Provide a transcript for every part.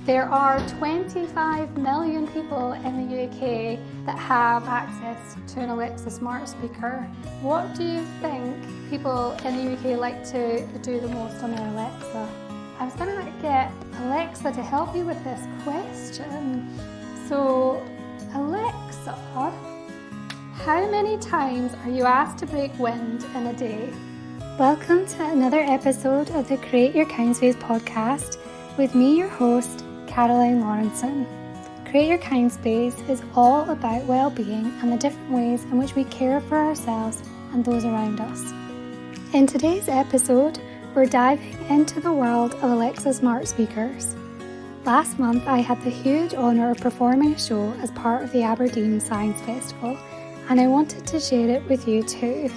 There are 25 million people in the UK that have access to an Alexa smart speaker. What do you think people in the UK like to do the most on their Alexa? I was going to get Alexa to help me with this question. So, Alexa, how many times are you asked to break wind in a day? Welcome to another episode of the Create Your Kindspace podcast with me, your host, Caroline Laurenson. Create Your Kindspace is all about wellbeing and the different ways in which we care for ourselves and those around us. In today's episode, we're diving into the world of Alexa smart speakers. Last month, I had the huge honour of performing a show as part of the Aberdeen Science Festival, and I wanted to share it with you too.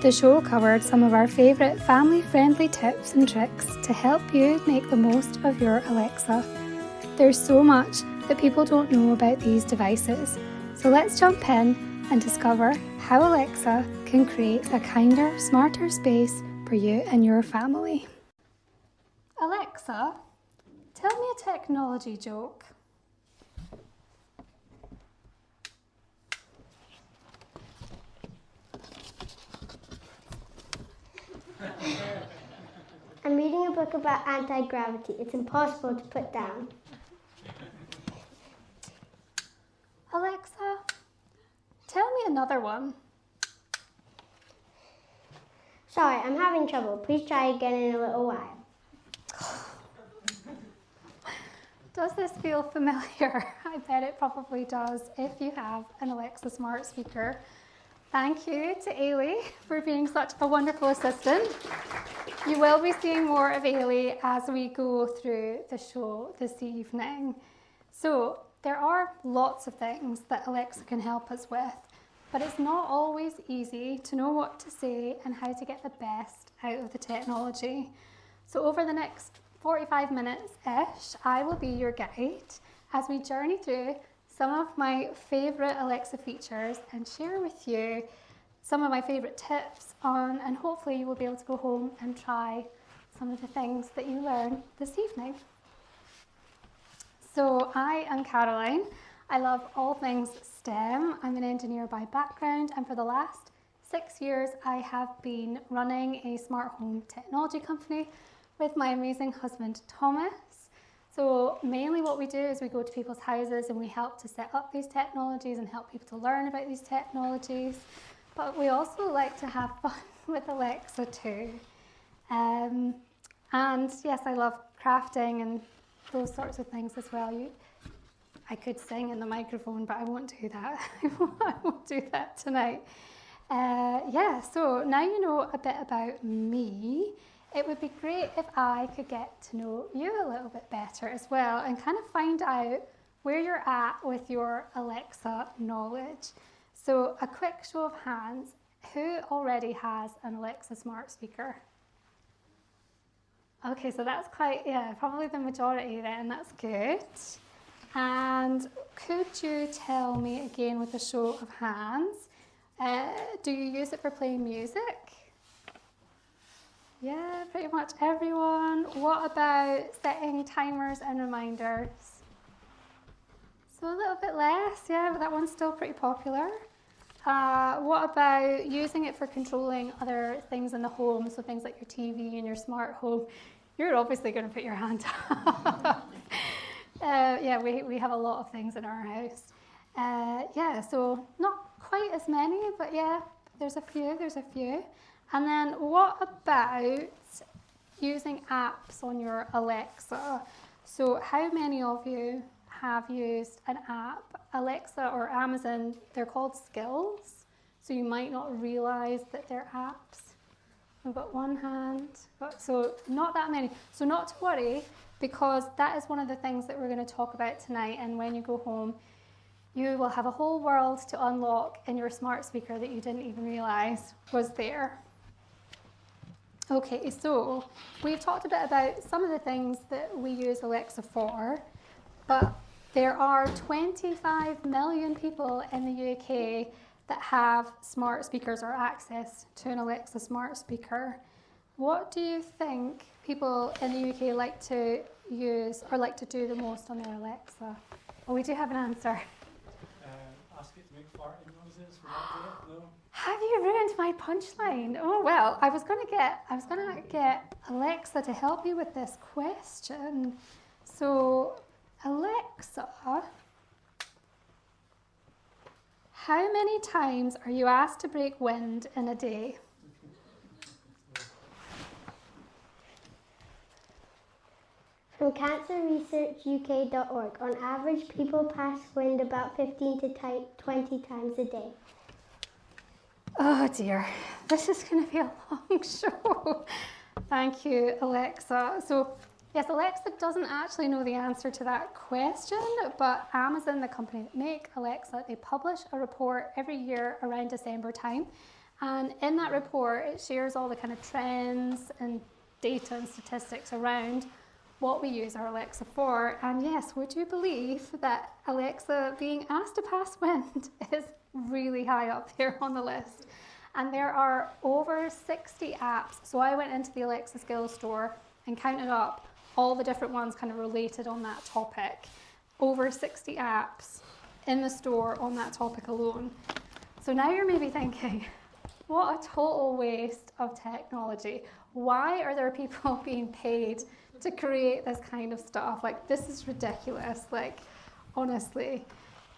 The show covered some of our favourite family-friendly tips and tricks to help you make the most of your Alexa. There's so much that people don't know about these devices, so let's jump in and discover how Alexa can create a kinder, smarter space for you and your family. Alexa, tell me a technology joke. I'm reading a book about anti-gravity. It's impossible to put down. Alexa, tell me another one. Sorry, I'm having trouble. Please try again in a little while. Does this feel familiar? I bet it probably does if you have an Alexa smart speaker. Thank you to Ailey for being such a wonderful assistant. You will be seeing more of Ailey as we go through the show this evening. So there are lots of things that Alexa can help us with, but it's not always easy to know what to say and how to get the best out of the technology. So over the next 45 minutes-ish, I will be your guide as we journey through some of my favourite Alexa features and share with you some of my favourite tips on, and hopefully you will be able to go home and try some of the things that you learn this evening. So I am Caroline. I love all things STEM. I'm an engineer by background, and for the last 6 years I have been running a smart home technology company with my amazing husband Thomas. So mainly what we do is we go to people's houses and we help to set up these technologies and help people to learn about these technologies. But we also like to have fun with Alexa too. And yes, I love crafting and those sorts of things as well. I could sing in the microphone, but I won't do that. I won't do that tonight. So now you know a bit about me. It would be great if I could get to know you a little bit better as well and kind of find out where you're at with your Alexa knowledge. So a quick show of hands, who already has an Alexa smart speaker? Okay, so that's probably the majority then, that's good. And could you tell me again with a show of hands, do you use it for playing music? Yeah, pretty much everyone. What about setting timers and reminders? So a little bit less, yeah, but that one's still pretty popular. What about using it for controlling other things in the home, so things like your TV and your smart home? You're obviously going to put your hand up. We have a lot of things in our house. So not quite as many, but yeah, there's a few. And then what about using apps on your Alexa? So how many of you have used an app? Alexa or Amazon, they're called skills, so you might not realise that they're apps. We've got one hand, so not that many. So not to worry, because that is one of the things that we're going to talk about tonight, and when you go home, you will have a whole world to unlock in your smart speaker that you didn't even realise was there. Okay, so we've talked a bit about some of the things that we use Alexa for, but there are 25 million people in the UK that have smart speakers or access to an Alexa smart speaker. What do you think people in the UK like to use or like to do the most on their Alexa? Oh, we do have an answer. Ask it to make farting noises. Would that do it? No. Have you ruined my punchline? Oh well, I was gonna get Alexa to help me with this question. So, Alexa, how many times are you asked to break wind in a day? From cancerresearchuk.org, on average, people pass wind about 15 to 20 times a day. Oh dear, this is going to be a long show. Thank you, Alexa. So, yes, Alexa doesn't actually know the answer to that question, but Amazon, the company that make Alexa, they publish a report every year around December time. And in that report, it shares all the kind of trends and data and statistics around what we use our Alexa for. And yes, would you believe that Alexa being asked to pass wind is really high up there on the list? And there are over 60 apps. So I went into the Alexa Skills store and counted up all the different ones kind of related on that topic. Over 60 apps in the store on that topic alone. So now you're maybe thinking, what a total waste of technology. Why are there people being paid to create this kind of stuff? Like, this is ridiculous, like, honestly.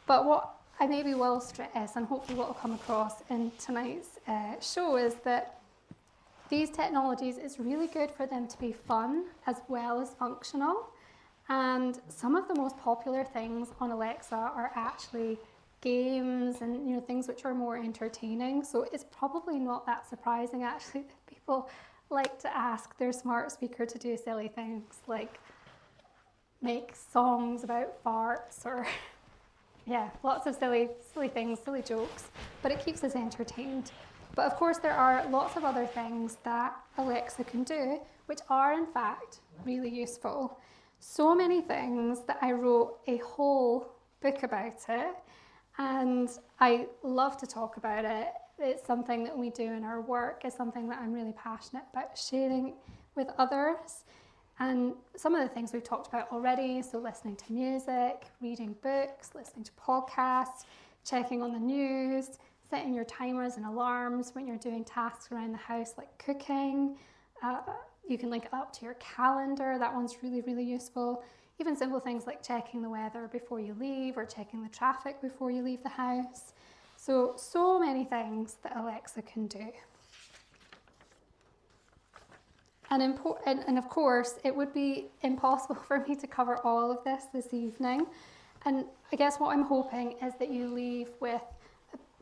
But what I maybe will stress, and hopefully what will come across in tonight's show, is that these technologies, it's really good for them to be fun as well as functional. And some of the most popular things on Alexa are actually games and things which are more entertaining. So it's probably not that surprising actually that people like to ask their smart speaker to do silly things like make songs about farts or lots of silly things, silly jokes, but it keeps us entertained. But of course there are lots of other things that Alexa can do which are in fact really useful. So many things that I wrote a whole book about it, and I love to talk about it. It's something that we do in our work. It's something that I'm really passionate about sharing with others. And some of the things we've talked about already, so listening to music, reading books, listening to podcasts, checking on the news, setting your timers and alarms when you're doing tasks around the house like cooking. You can link it up to your calendar. That one's really, really useful. Even simple things like checking the weather before you leave or checking the traffic before you leave the house. So many things that Alexa can do. And of course, it would be impossible for me to cover all of this evening. And I guess what I'm hoping is that you leave with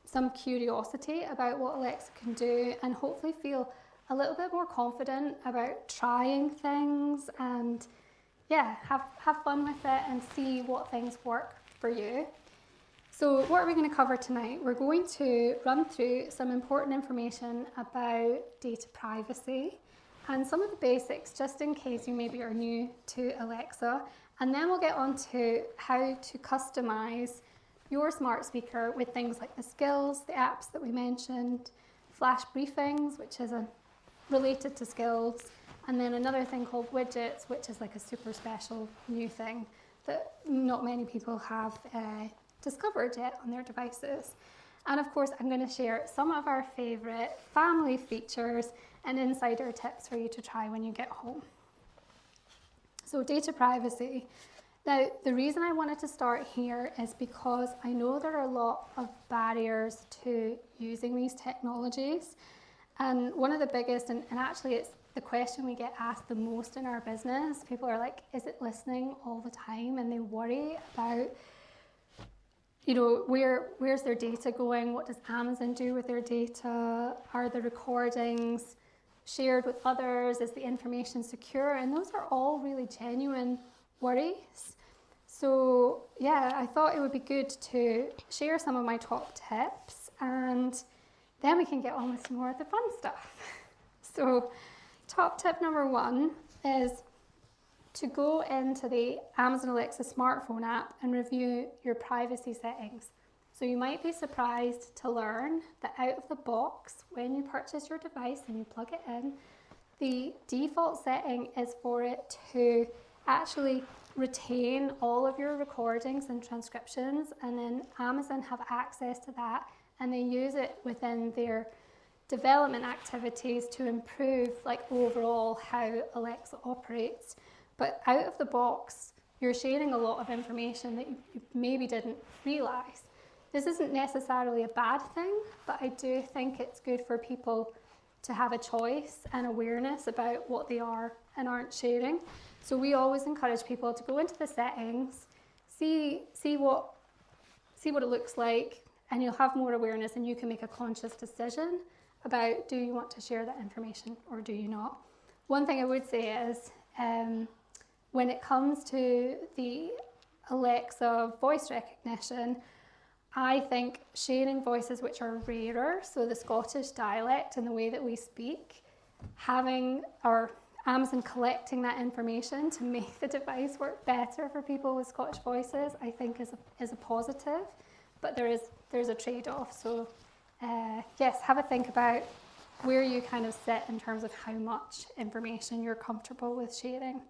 some curiosity about what Alexa can do and hopefully feel a little bit more confident about trying things and have fun with it and see what things work for you. So what are we going to cover tonight? We're going to run through some important information about data privacy and some of the basics, just in case you maybe are new to Alexa. And then we'll get on to how to customize your smart speaker with things like the skills, the apps that we mentioned, flash briefings, which is related to skills, and then another thing called Widgets, which is like a super special new thing that not many people have discovered yet on their devices. And of course, I'm going to share some of our favourite family features and insider tips for you to try when you get home. So data privacy. Now, the reason I wanted to start here is because I know there are a lot of barriers to using these technologies. And one of the biggest, and actually it's the question we get asked the most in our business, people are like, is it listening all the time? And they worry about where's their data going? What does Amazon do with their data? Are the recordings shared with others? Is the information secure? And those are all really genuine worries. So I thought it would be good to share some of my top tips, and then we can get on with some more of the fun stuff. So top tip number 1 is to go into the Amazon Alexa smartphone app and review your privacy settings. So you might be surprised to learn that out of the box, when you purchase your device and you plug it in, the default setting is for it to actually retain all of your recordings and transcriptions, and then Amazon have access to that, and they use it within their development activities to improve like overall how Alexa operates. But out of the box, you're sharing a lot of information that you maybe didn't realize. This isn't necessarily a bad thing, but I do think it's good for people to have a choice and awareness about what they are and aren't sharing. So we always encourage people to go into the settings, see what it looks like, and you'll have more awareness, and you can make a conscious decision about, do you want to share that information or do you not? One thing I would say is, when it comes to the Alexa voice recognition, I think sharing voices which are rarer, so the Scottish dialect and the way that we speak, having our Amazon collecting that information to make the device work better for people with Scottish voices, I think is a positive, but there's a trade-off. So yes, have a think about where you kind of sit in terms of how much information you're comfortable with sharing.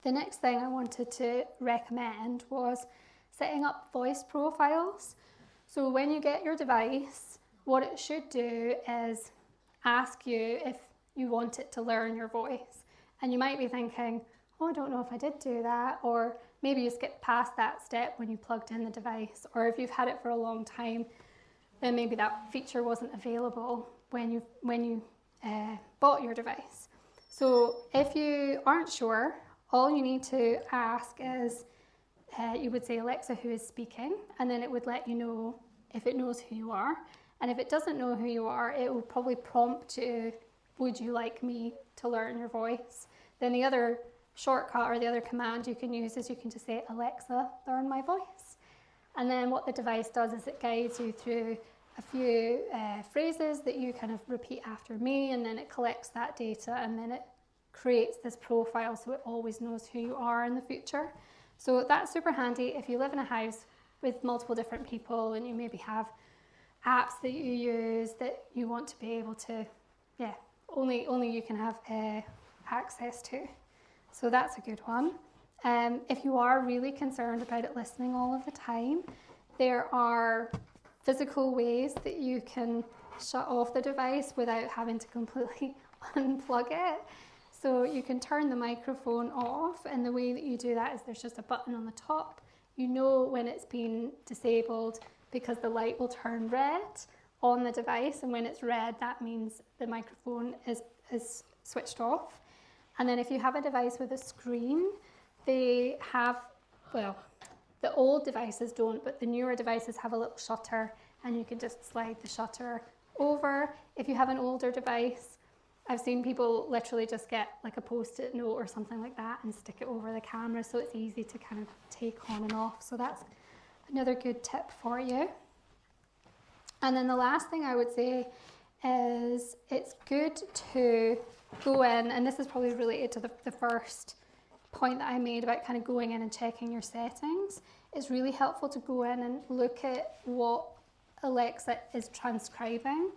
The next thing I wanted to recommend was setting up voice profiles. So when you get your device, what it should do is ask you if you want it to learn your voice. And you might be thinking, oh, I don't know if I did do that, or maybe you skipped past that step when you plugged in the device, or if you've had it for a long time, then maybe that feature wasn't available when you bought your device. So if you aren't sure, all you need to ask is, you would say, Alexa, who is speaking? And then it would let you know if it knows who you are. And if it doesn't know who you are, it will probably prompt you, would you like me to learn your voice? Then the other shortcut or the other command you can use is you can just say, Alexa, learn my voice. And then what the device does is it guides you through a few phrases that you kind of repeat after me, and then it collects that data, and then it creates this profile so it always knows who you are in the future. So that's super handy if you live in a house with multiple different people and you maybe have apps that you use that you want to be able to, only you can have access to. So that's a good one. If you are really concerned about it listening all of the time, there are physical ways that you can shut off the device without having to completely unplug it. So you can turn the microphone off, and the way that you do that is there's just a button on the top. You know when it's been disabled because the light will turn red on the device, and when it's red, that means the microphone is switched off. And then if you have a device with a screen, they have, well, the old devices don't, but the newer devices have a little shutter, and you can just slide the shutter over. If you have an older device, I've seen people literally just get like a post-it note or something like that and stick it over the camera, so it's easy to kind of take on and off. So that's another good tip for you. And then the last thing I would say is it's good to go in, and this is probably related to the first point that I made about kind of going in and checking your settings. It's really helpful to go in and look at what Alexa is transcribing.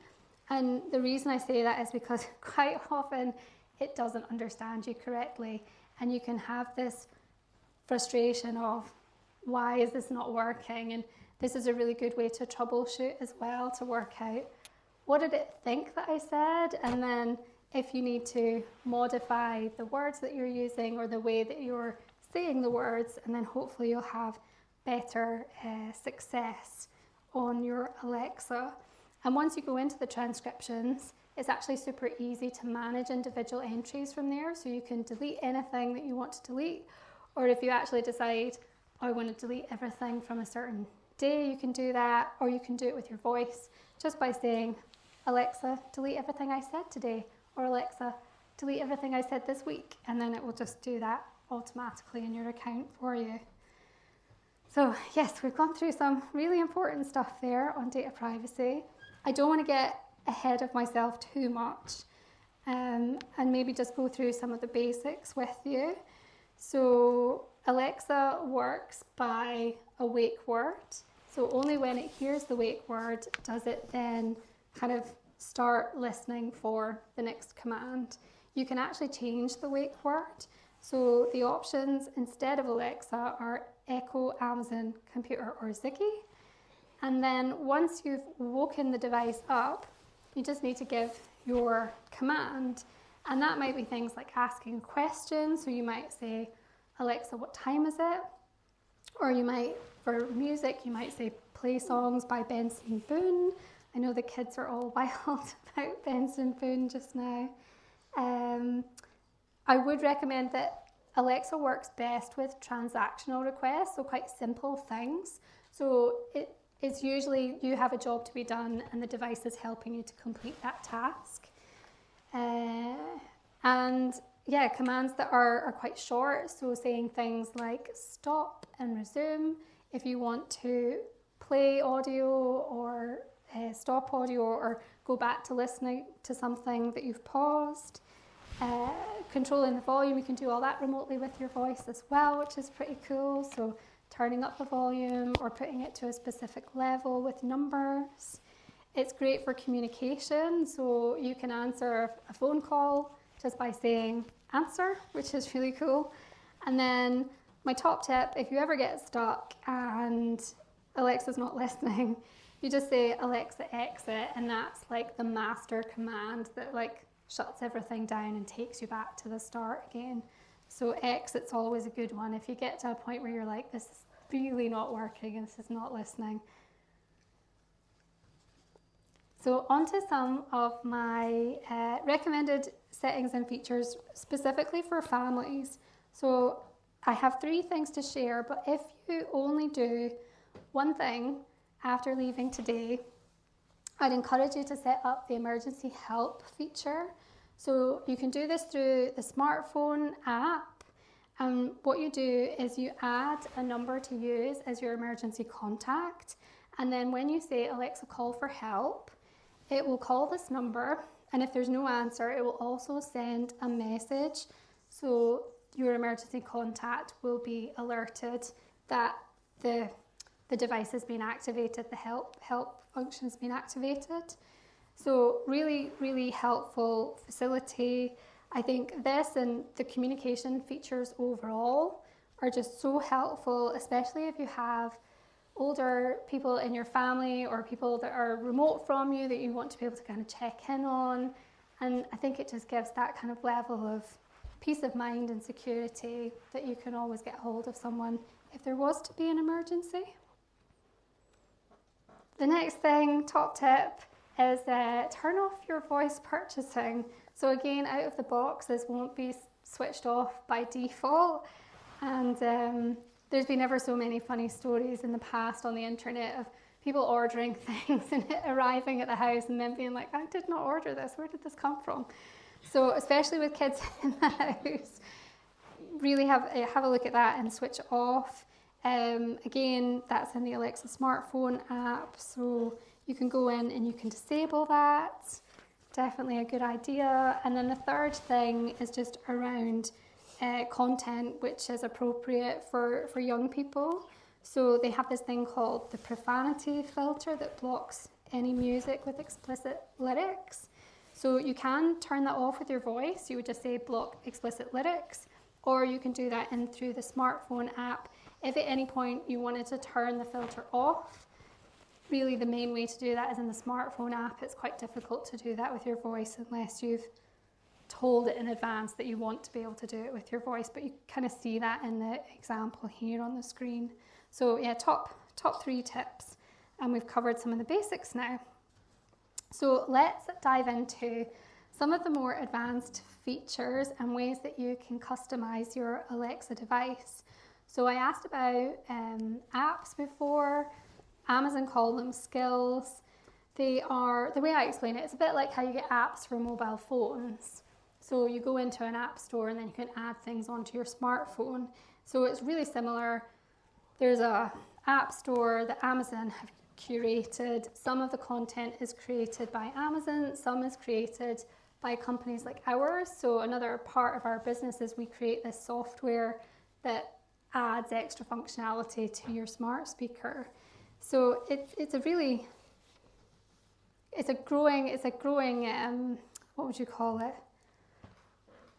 And the reason I say that is because quite often it doesn't understand you correctly, and you can have this frustration of, why is this not working? And this is a really good way to troubleshoot as well, to work out, what did it think that I said? And then if you need to modify the words that you're using or the way that you're saying the words, and then hopefully you'll have better success on your Alexa. And once you go into the transcriptions, it's actually super easy to manage individual entries from there. So you can delete anything that you want to delete, or if you actually decide, I want to delete everything from a certain day, you can do that, or you can do it with your voice just by saying, Alexa, delete everything I said today, or Alexa, delete everything I said this week, and then it will just do that automatically in your account for you. So yes, we've gone through some really important stuff there on data privacy. I don't want to get ahead of myself too much, and maybe just go through some of the basics with you. So Alexa works by a wake word. So only when it hears the wake word does it then kind of start listening for the next command. You can actually change the wake word. So the options instead of Alexa are Echo, Amazon, Computer, or Ziggy. And then once you've woken the device up, you just need to give your command. And that might be things like asking questions. So you might say, Alexa, what time is it? Or you might, for music, you might say, play songs by Benson Boone. I know the kids are all wild about Benson Boone just now. I would recommend that Alexa works best with transactional requests, so quite simple things. So it's usually you have a job to be done and the device is helping you to complete that task. And yeah, commands that are quite short, so saying things like stop and resume if you want to play audio or stop audio or go back to listening to something that you've paused. Controlling the volume, you can do all that remotely with your voice as well, which is pretty cool. So turning up the volume or putting it to a specific level with numbers. It's great for communication, so you can answer a phone call just by saying answer, which is really cool. And then my top tip, if you ever get stuck and Alexa's not listening, you just say Alexa exit, and that's like the master command that like shuts everything down and takes you back to the start again. So exit's always a good one if you get to a point where you're like, this is really not working and this is not listening. So on to some of my recommended settings and features specifically for families. So I have 3 things to share, but if you only do one thing after leaving today, I'd encourage you to set up the emergency help feature. So you can do this through the smartphone app. And what you do is you add a number to use as your emergency contact. And then when you say, Alexa, call for help, it will call this number. And if there's no answer, it will also send a message. So your emergency contact will be alerted that the device has been activated, the help function has been activated. So really, really helpful facility. I think this and the communication features overall are just so helpful, especially if you have older people in your family or people that are remote from you that you want to be able to kind of check in on. And I think it just gives that kind of level of peace of mind and security that you can always get hold of someone if there was to be an emergency. The next thing, top tip, is turn off your voice purchasing. So again, out of the box, this won't be switched off by default. And there's been ever so many funny stories in the past on the internet of people ordering things and it arriving at the house and then being like, I did not order this, where did this come from? So especially with kids in the house, really have a look at that and switch it off. Again, that's in the Alexa smartphone app, so you can go in and you can disable that. Definitely a good idea. And then the third thing is just around content which is appropriate for young people. So they have this thing called the profanity filter that blocks any music with explicit lyrics. So you can turn that off with your voice. You would just say block explicit lyrics, or you can do that in through the smartphone app. If at any point you wanted to turn the filter off, really the main way to do that is in the smartphone app. It's quite difficult to do that with your voice unless you've told it in advance that you want to be able to do it with your voice, but you kind of see that in the example here on the screen. So yeah, top 3 tips, and we've covered some of the basics now. So let's dive into some of the more advanced features and ways that you can customize your Alexa device. So I asked about apps before. Amazon call them skills. They are, the way I explain it, it's a bit like how you get apps for mobile phones. So you go into an app store and then you can add things onto your smartphone. So it's really similar. There's a app store that Amazon have curated. Some of the content is created by Amazon, some is created by companies like ours. So another part of our business is we create this software that adds extra functionality to your smart speaker. So it's a growing what would you call it?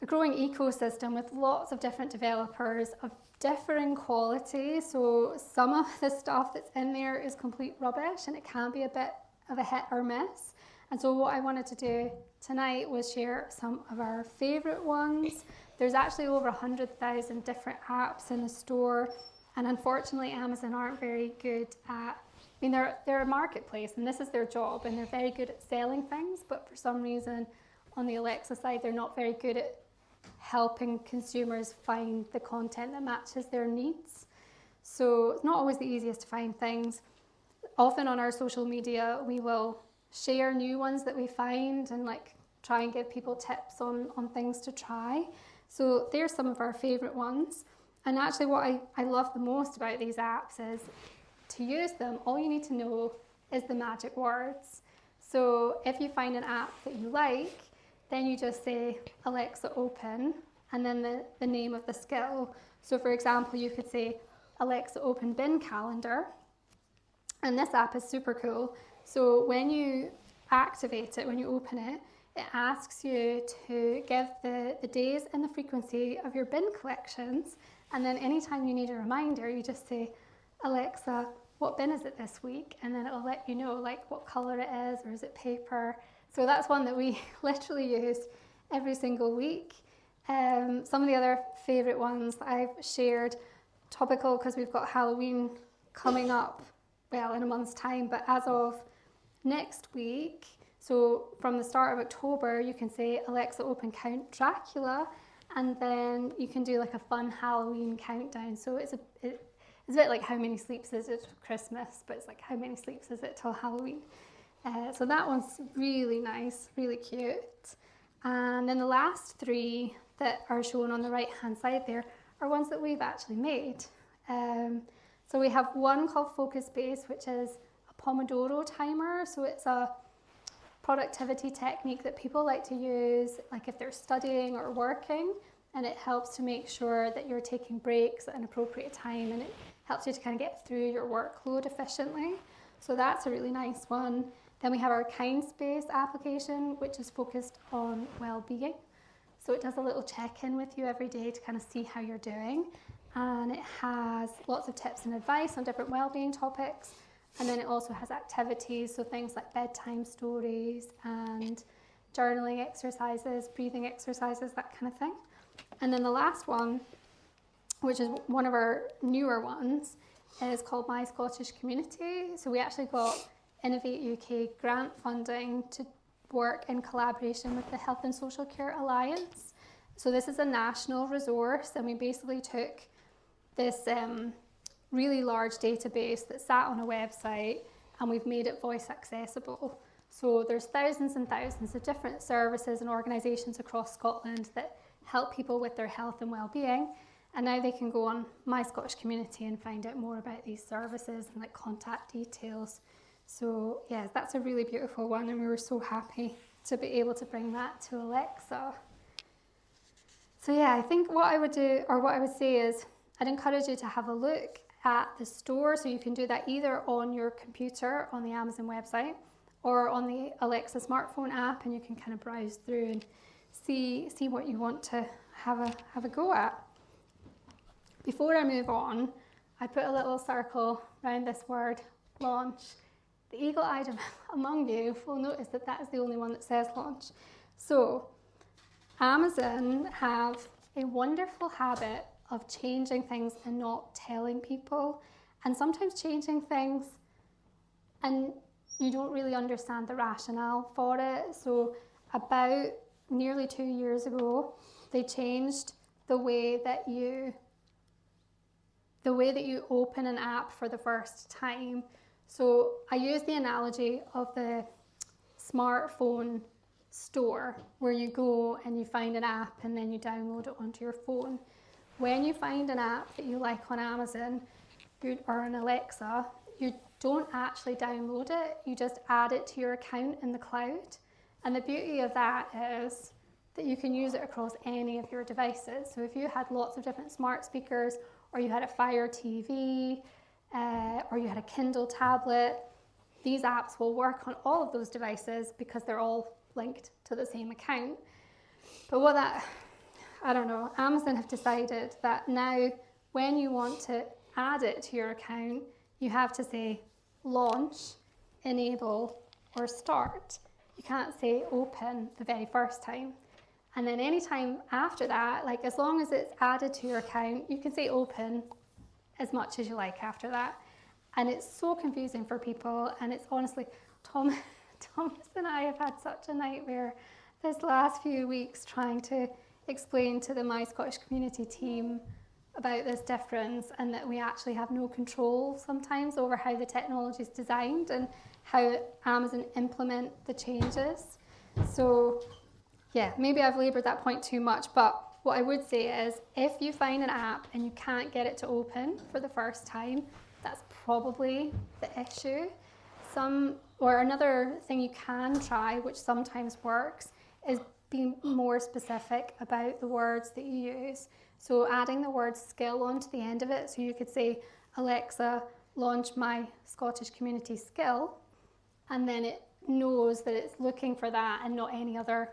a growing ecosystem with lots of different developers of differing quality. So some of the stuff that's in there is complete rubbish and it can be a bit of a hit or miss. And so what I wanted to do tonight was share some of our favorite ones. There's actually over 100,000 different apps in the store, and unfortunately Amazon aren't very good at, they're a marketplace and this is their job and they're very good at selling things, but for some reason on the Alexa side they're not very good at helping consumers find the content that matches their needs. So it's not always the easiest to find things. Often on our social media we will share new ones that we find and like try and give people tips on things to try. So there's some of our favorite ones. And actually what I love the most about these apps is to use them, all you need to know is the magic words. So if you find an app that you like, then you just say, Alexa open, and then the name of the skill. So for example, you could say, Alexa open bin calendar. And this app is super cool. So when you activate it, when you open it, it asks you to give the days and the frequency of your bin collections. And then anytime you need a reminder, you just say, Alexa, what bin is it this week? And then it'll let you know like what color it is, or is it paper? So that's one that we literally use every single week. Some of the other favorite ones that I've shared, topical because we've got Halloween coming up, well, in a month's time, but as of next week, so from the start of October, you can say, Alexa open Count Dracula, and then you can do like a fun Halloween countdown. So it's a bit like how many sleeps is it to Christmas, but it's like how many sleeps is it till Halloween. So that one's really nice, really cute. And then the last three that are shown on the right hand side there are ones that we've actually made. So we have one called Focus Base, which is a Pomodoro timer. So it's a productivity technique that people like to use, like if they're studying or working, and it helps to make sure that you're taking breaks at an appropriate time, and it helps you to kind of get through your workload efficiently. So that's a really nice one. Then we have our Kindspace application, which is focused on well-being. So it does a little check-in with you every day to kind of see how you're doing. And it has lots of tips and advice on different well-being topics. And then it also has activities, so things like bedtime stories and journaling exercises, breathing exercises, that kind of thing. And then the last one, which is one of our newer ones, is called My Scottish Community. So we actually got Innovate UK grant funding to work in collaboration with the Health and Social Care Alliance. So this is a national resource, and we basically took this really large database that sat on a website, and we've made it voice accessible. So there's thousands and thousands of different services and organisations across Scotland that help people with their health and well-being, and now they can go on My Scottish Community and find out more about these services and like contact details. So yeah, that's a really beautiful one, and we were so happy to be able to bring that to Alexa. So yeah, I think what I would do, or what I would say is, I'd encourage you to have a look at the store. So you can do that either on your computer on the Amazon website or on the Alexa smartphone app, and you can kind of browse through and see what you want to have a go at. Before I move on, I put a little circle around this word, launch. The eagle-eyed among you will notice that that is the only one that says launch. So Amazon have a wonderful habit of changing things and not telling people, and sometimes changing things and you don't really understand the rationale for it. So about nearly 2 years ago, they changed the way that you open an app for the first time. So I use the analogy of the smartphone store where you go and you find an app and then you download it onto your phone. When you find an app that you like on Amazon or on Alexa, you don't actually download it, you just add it to your account in the cloud. And the beauty of that is that you can use it across any of your devices. So if you had lots of different smart speakers, or you had a Fire TV, or you had a Kindle tablet, these apps will work on all of those devices because they're all linked to the same account. But what that I don't know, Amazon have decided that now when you want to add it to your account, you have to say launch, enable, or start. You can't say open the very first time. And then anytime after that, like as long as it's added to your account, you can say open as much as you like after that. And it's so confusing for people. And it's honestly, Thomas and I have had such a nightmare this last few weeks trying to explain to the My Scottish Community team about this difference, and that we actually have no control sometimes over how the technology is designed and how Amazon implement the changes. So yeah, maybe I've laboured that point too much, but what I would say is if you find an app and you can't get it to open for the first time, that's probably the issue. Another thing you can try, which sometimes works, is being more specific about the words that you use. So adding the word skill onto the end of it. So you could say, Alexa, launch my Scottish Community skill. And then it knows that it's looking for that and not any other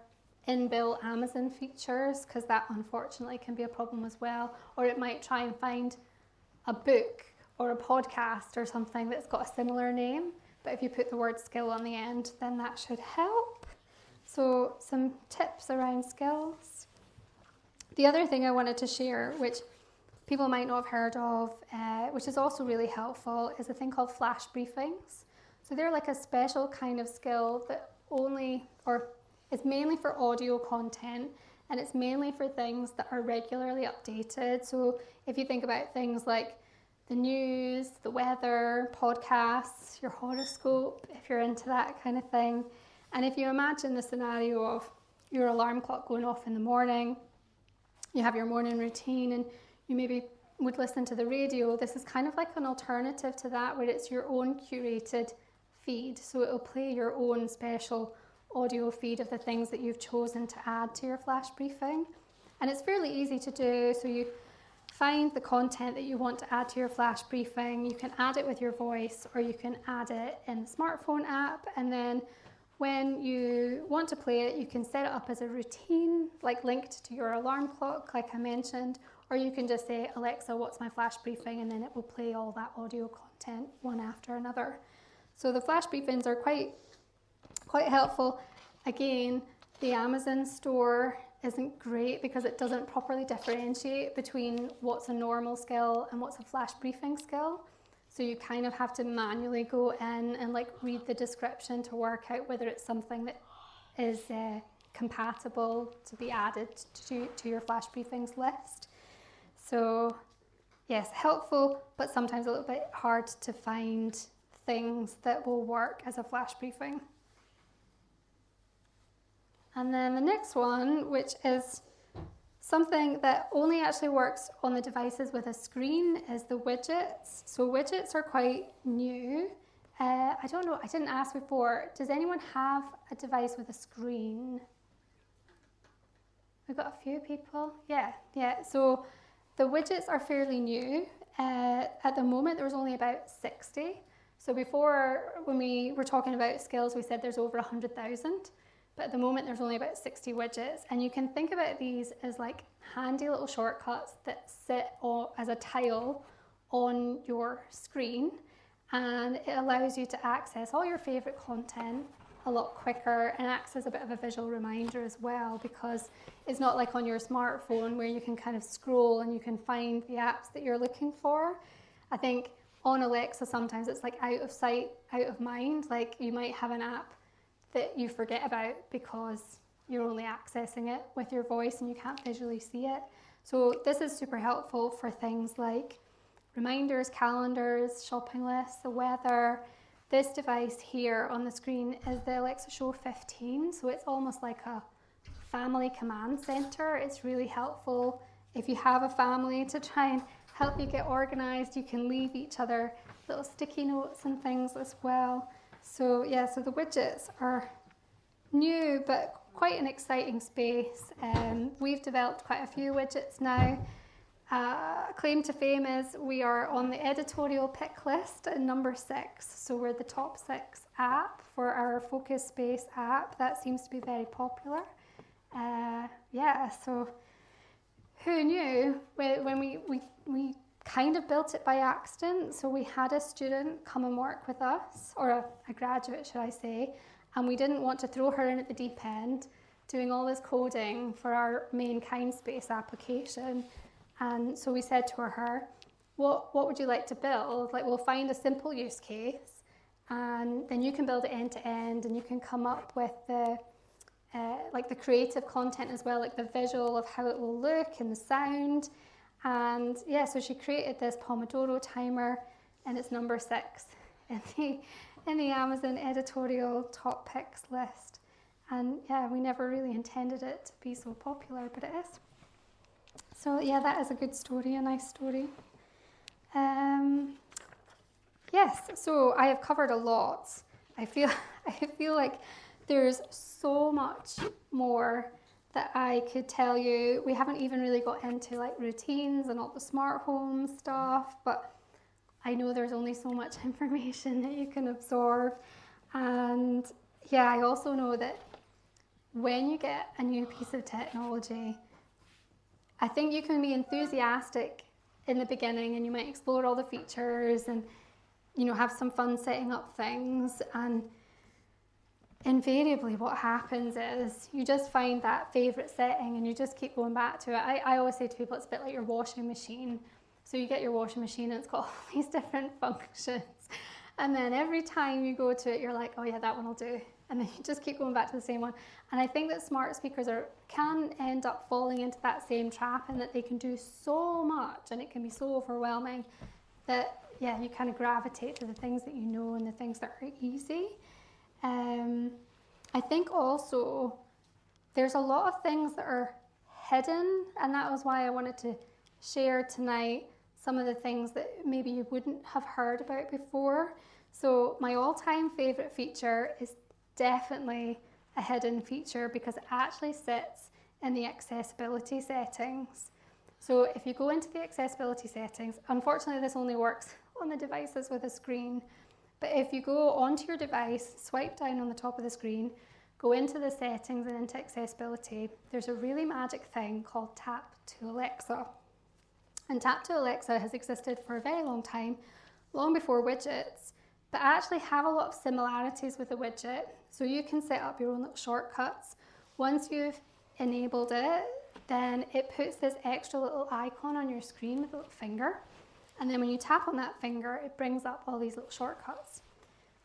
inbuilt Amazon features, because that unfortunately can be a problem as well. Or it might try and find a book or a podcast or something that's got a similar name. But if you put the word skill on the end, then that should help. So some tips around skills. The other thing I wanted to share, which people might not have heard of, which is also really helpful, is a thing called flash briefings. So they're like a special kind of skill that it's mainly for audio content, and it's mainly for things that are regularly updated. So if you think about things like the news, the weather, podcasts, your horoscope, if you're into that kind of thing. And if you imagine the scenario of your alarm clock going off in the morning, you have your morning routine and you maybe would listen to the radio, this is kind of like an alternative to that, where it's your own curated feed. So it'll play your own special audio feed of the things that you've chosen to add to your flash briefing. And it's fairly easy to do. So you find the content that you want to add to your flash briefing. You can add it with your voice, or you can add it in the smartphone app. And then when you want to play it, you can set it up as a routine, like linked to your alarm clock, like I mentioned, or you can just say, Alexa, what's my flash briefing? And then it will play all that audio content one after another. So the flash briefings are quite helpful. Again, the Amazon store isn't great because it doesn't properly differentiate between what's a normal skill and what's a flash briefing skill. So you kind of have to manually go in and like read the description to work out whether it's something that is compatible to be added to your flash briefings list. So yes, helpful, but sometimes a little bit hard to find things that will work as a flash briefing. And then the next one, which is something that only actually works on the devices with a screen, is the widgets. So widgets are quite new. I don't know, I didn't ask before, does anyone have a device with a screen? We've got a few people. Yeah. So the widgets are fairly new. At the moment, there's only about 60. So before, when we were talking about skills, we said there's over 100,000. But at the moment, there's only about 60 widgets. And you can think about these as like handy little shortcuts that sit as a tile on your screen. And it allows you to access all your favourite content a lot quicker, and acts as a bit of a visual reminder as well, because it's not like on your smartphone where you can kind of scroll and you can find the apps that you're looking for. I think on Alexa, sometimes it's like out of sight, out of mind. Like you might have an app that you forget about because you're only accessing it with your voice and you can't visually see it. So this is super helpful for things like reminders, calendars, shopping lists, the weather. This device here on the screen is the Alexa Show 15, so it's almost like a family command center. It's really helpful if you have a family to try and help you get organized. You can leave each other little sticky notes and things as well. So yeah, so the widgets are new, but quite an exciting space. We've developed quite a few widgets now. Claim to fame is we are on the editorial pick list at number 6. So we're the top 6 app for our Focus Space app. That seems to be very popular. So who knew when we kind of built it by accident. So we had a student come and work with us, or a graduate, should I say, and we didn't want to throw her in at the deep end, doing all this coding for our main Kindspace application. And so we said to her, what would you like to build? Like, we'll find a simple use case, and then you can build it end to end, and you can come up with the creative content as well, like the visual of how it will look and the sound. And yeah, so she created this Pomodoro timer, and it's number 6 in the Amazon editorial top picks list. And yeah, we never really intended it to be so popular, but it is. So yeah, that is a good story, a nice story. Yes, so I have covered a lot. I feel like there's so much more that I could tell you. We haven't even really got into like routines and all the smart home stuff, but I know there's only so much information that you can absorb. And yeah, I also know that when you get a new piece of technology, I think you can be enthusiastic in the beginning, and you might explore all the features and, you know, have some fun setting up things. And invariably what happens is you just find that favorite setting and you just keep going back to it. I always say to people, it's a bit like your washing machine. So you get your washing machine and it's got all these different functions, and then every time you go to it, you're like, oh yeah, that one will do. And then you just keep going back to the same one. And I think that smart speakers can end up falling into that same trap, and that they can do so much and it can be so overwhelming that, yeah, you kind of gravitate to the things that you know and the things that are easy. I think also there's a lot of things that are hidden, and that was why I wanted to share tonight some of the things that maybe you wouldn't have heard about before. So my all-time favorite feature is definitely a hidden feature, because it actually sits in the accessibility settings. So if you go into the accessibility settings, unfortunately this only works on the devices with a screen, but if you go onto your device, swipe down on the top of the screen, go into the settings and into accessibility, there's a really magic thing called Tap to Alexa. And Tap to Alexa has existed for a very long time, long before widgets, but actually have a lot of similarities with a widget. So you can set up your own little shortcuts. Once you've enabled it, then it puts this extra little icon on your screen with a little finger. And then when you tap on that finger, it brings up all these little shortcuts.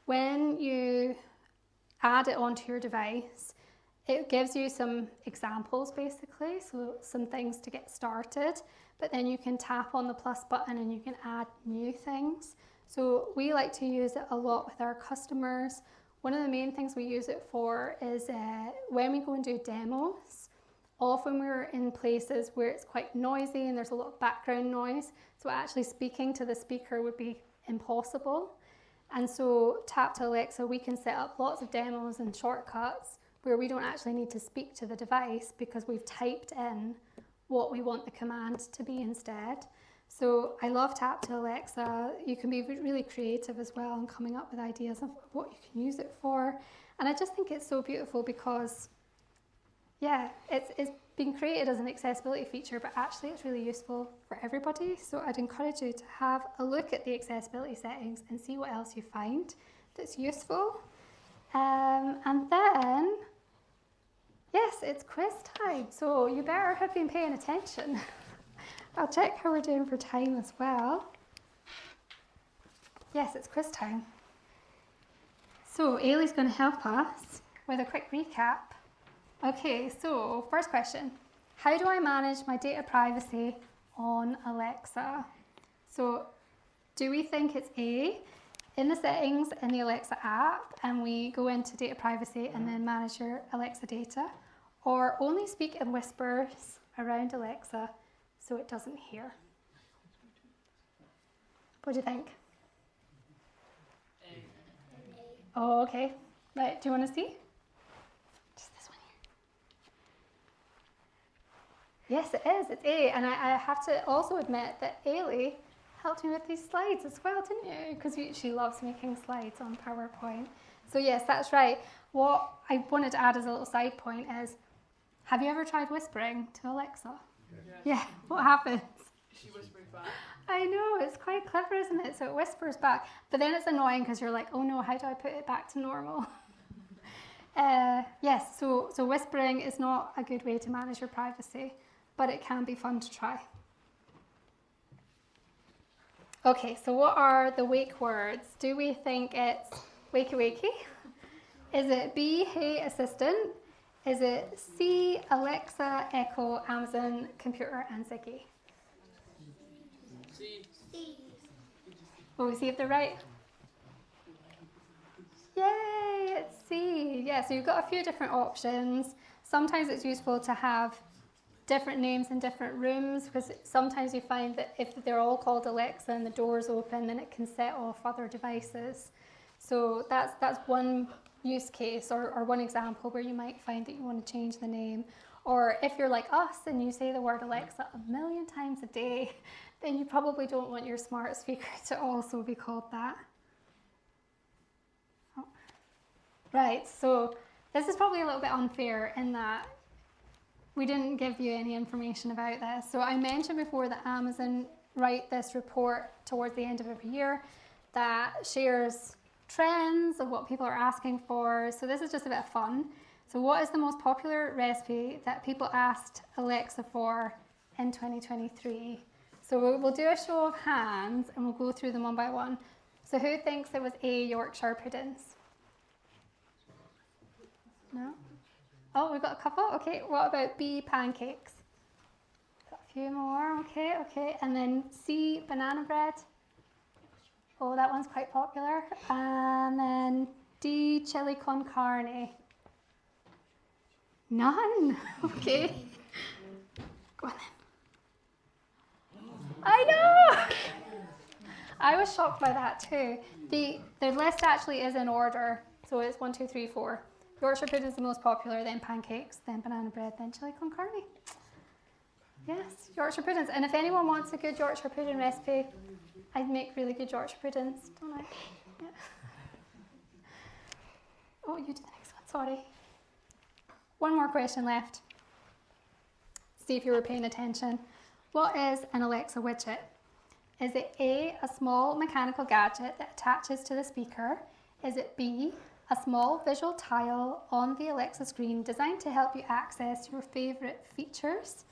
When you add it onto your device, it gives you some examples basically, so some things to get started, but then you can tap on the plus button and you can add new things. So we like to use it a lot with our customers. One of the main things we use it for is when we go and do demos. Often we're in places where it's quite noisy and there's a lot of background noise, so actually speaking to the speaker would be impossible. And so Tap to Alexa, we can set up lots of demos and shortcuts where we don't actually need to speak to the device, because we've typed in what we want the command to be instead. So I love Tap to Alexa. You can be really creative as well in coming up with ideas of what you can use it for. And I just think it's so beautiful because, yeah, it's been created as an accessibility feature, but actually it's really useful for everybody. So I'd encourage you to have a look at the accessibility settings and see what else you find that's useful. And then, yes, it's quiz time. So you better have been paying attention. I'll check how we're doing for time as well. Yes, it's quiz time. So Ailey's going to help us with a quick recap. Okay, so first question. How do I manage my data privacy on Alexa? So do we think it's A, in the settings in the Alexa app, and we go into data privacy and then manage your Alexa data, or only speak in whispers around Alexa so it doesn't hear? What do you think? Oh, okay. Right, do you want to see? Just this one here. Yes, it is. It's A. And I have to also admit that Ailey helped me with these slides as well, didn't you? Because she loves making slides on PowerPoint. So yes, that's right. What I wanted to add as a little side point is, have you ever tried whispering to Alexa? Yeah, what happens? She whispers back. I know, it's quite clever, isn't it? So it whispers back, but then it's annoying because you're like, oh no, how do I put it back to normal? Yes, so whispering is not a good way to manage your privacy, but it can be fun to try. Okay, so what are the wake words? Do we think it's wakey wakey? Is it B, Hey Assistant? Is it C, Alexa, Echo, Amazon, Computer, and Ziggy? C. Will we see if they're right? Yay, it's C. Yeah, so you've got a few different options. Sometimes it's useful to have different names in different rooms, because sometimes you find that if they're all called Alexa and the door's open, then it can set off other devices. So that's one use case or one example where you might find that you want to change the name. Or if you're like us and you say the word Alexa 1,000,000 times a day, then you probably don't want your smart speaker to also be called that. Oh. Right, so this is probably a little bit unfair in that we didn't give you any information about this. So I mentioned before that Amazon write this report towards the end of every year that shares trends of what people are asking for. So this is just a bit of fun. So what is the most popular recipe that people asked Alexa for in 2023? So we'll do a show of hands and we'll go through them one by one. So who thinks it was A, Yorkshire puddings? No? Oh, we've got a couple. Okay, what about B, pancakes? Got a few more. Okay. And then C, banana bread. Oh, that one's quite popular. And then D, chili con carne. None. Okay. Go on then. I know! I was shocked by that too. The list actually is in order. So it's 1, 2, 3, 4. Yorkshire pudding is the most popular, then pancakes, then banana bread, then chili con carne. Yes, Yorkshire puddings. And if anyone wants a good Yorkshire pudding recipe, I make really good Yorkshire puddings, don't I? Yeah. Oh, you do the next one, sorry. One more question left. See if you were paying attention. What is an Alexa widget? Is it A, a small mechanical gadget that attaches to the speaker? Is it B, a small visual tile on the Alexa screen designed to help you access your favourite features?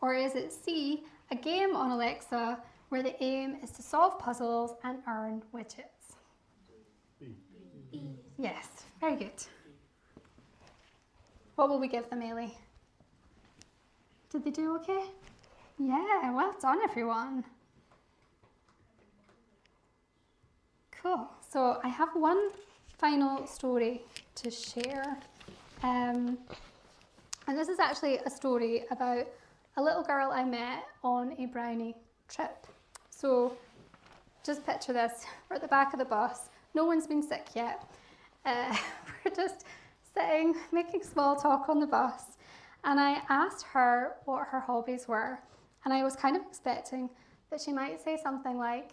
Or is it C, a game on Alexa where the aim is to solve puzzles and earn widgets? B. Yes, very good. What will we give them, Ailey? Did they do okay? Yeah, well done everyone. Cool, so I have one final story to share. And this is actually a story about a little girl I met on a brownie trip. So just picture this, we're at the back of the bus, no one's been sick yet. We're just sitting, making small talk on the bus, and I asked her what her hobbies were, and I was kind of expecting that she might say something like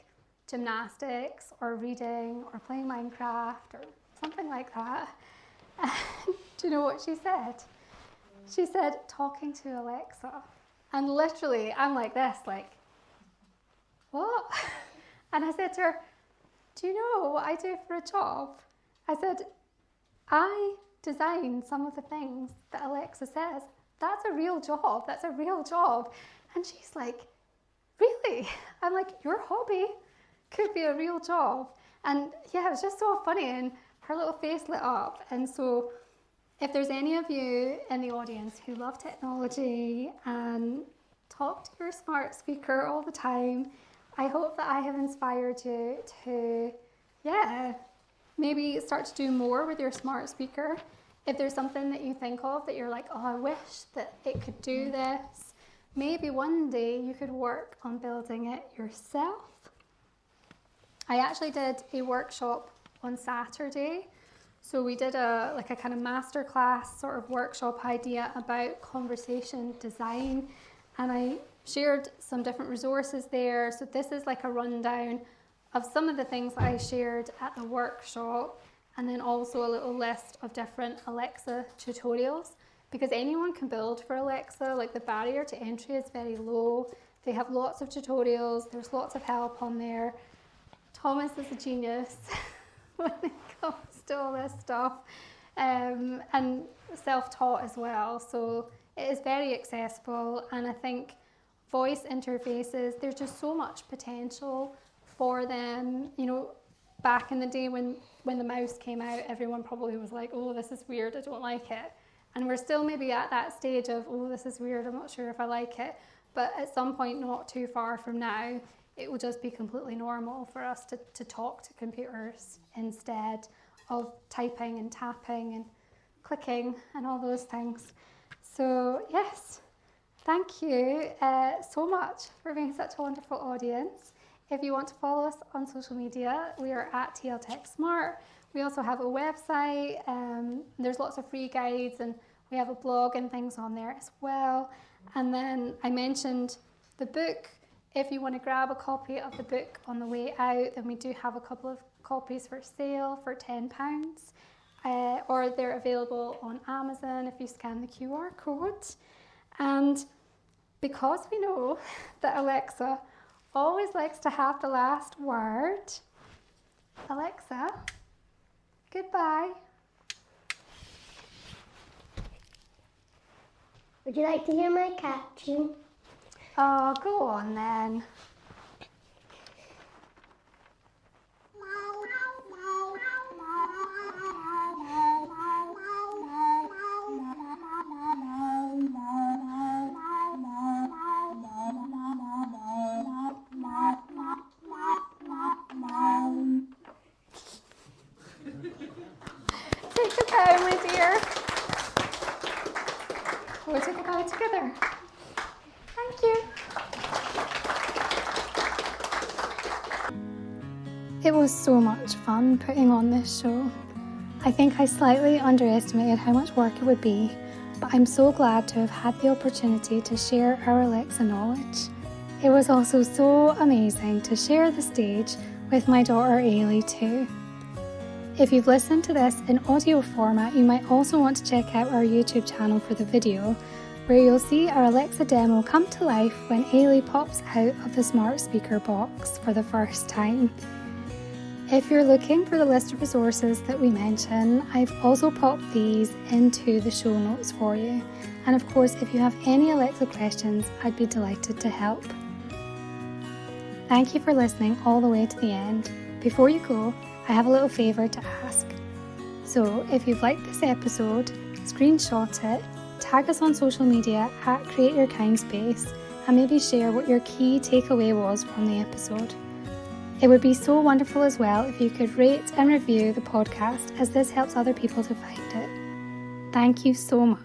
gymnastics or reading or playing Minecraft or something like that. Do you know what she said? She said, talking to Alexa. And literally, I'm like this, like, what? And I said to her, do you know what I do for a job? I said, I design some of the things that Alexa says. That's a real job. That's a real job. And she's like, really? I'm like, your hobby could be a real job. And yeah, it was just so funny. And her little face lit up. And so if there's any of you in the audience who love technology and talk to your smart speaker all the time, I hope that I have inspired you to, maybe start to do more with your smart speaker. If there's something that you think of that you're like, oh, I wish that it could do this, maybe one day you could work on building it yourself. I actually did a workshop on Saturday. So we did a kind of masterclass sort of workshop idea about conversation design, and I shared some different resources there. So this is like a rundown of some of the things that I shared at the workshop, and then also a little list of different Alexa tutorials. because anyone can build for Alexa. Like, the barrier to entry is very low. They have lots of tutorials, there's lots of help on there. Thomas is a genius when it comes to all this stuff, and self-taught as well. So it is very accessible, and I think voice interfaces, there's just so much potential for them. You know, back in the day when the mouse came out, everyone probably was like, oh, this is weird, I don't like it. And we're still maybe at that stage of, oh, this is weird, I'm not sure if I like it. But at some point, not too far from now, it will just be completely normal for us to talk to computers instead of typing and tapping and clicking and all those things. So yes, thank you so much for being such a wonderful audience. If you want to follow us on social media, we are at TL Tech Smart. We also have a website, there's lots of free guides, and we have a blog and things on there as well. And then I mentioned the book. If you want to grab a copy of the book on the way out, then we do have a couple of copies for sale for £10. Or they're available on Amazon if you scan the QR code. And because we know that Alexa always likes to have the last word, Alexa, goodbye. Would you like to hear my cat tune? Oh, go on then. Take a bow, my dear. We'll take a bow together. Thank you. It was so much fun putting on this show. I think I slightly underestimated how much work it would be, but I'm so glad to have had the opportunity to share our Alexa knowledge. It was also so amazing to share the stage with my daughter Ailey too. If you've listened to this in audio format, you might also want to check out our YouTube channel for the video, where you'll see our Alexa demo come to life when Ailey pops out of the smart speaker box for the first time. If you're looking for the list of resources that we mention, I've also popped these into the show notes for you. And of course, if you have any Alexa questions, I'd be delighted to help. Thank you for listening all the way to the end. Before you go, I have a little favour to ask. So if you've liked this episode, screenshot it, tag us on social media at Create Your Kindspace, and maybe share what your key takeaway was from the episode. It would be so wonderful as well if you could rate and review the podcast, as this helps other people to find it. Thank you so much.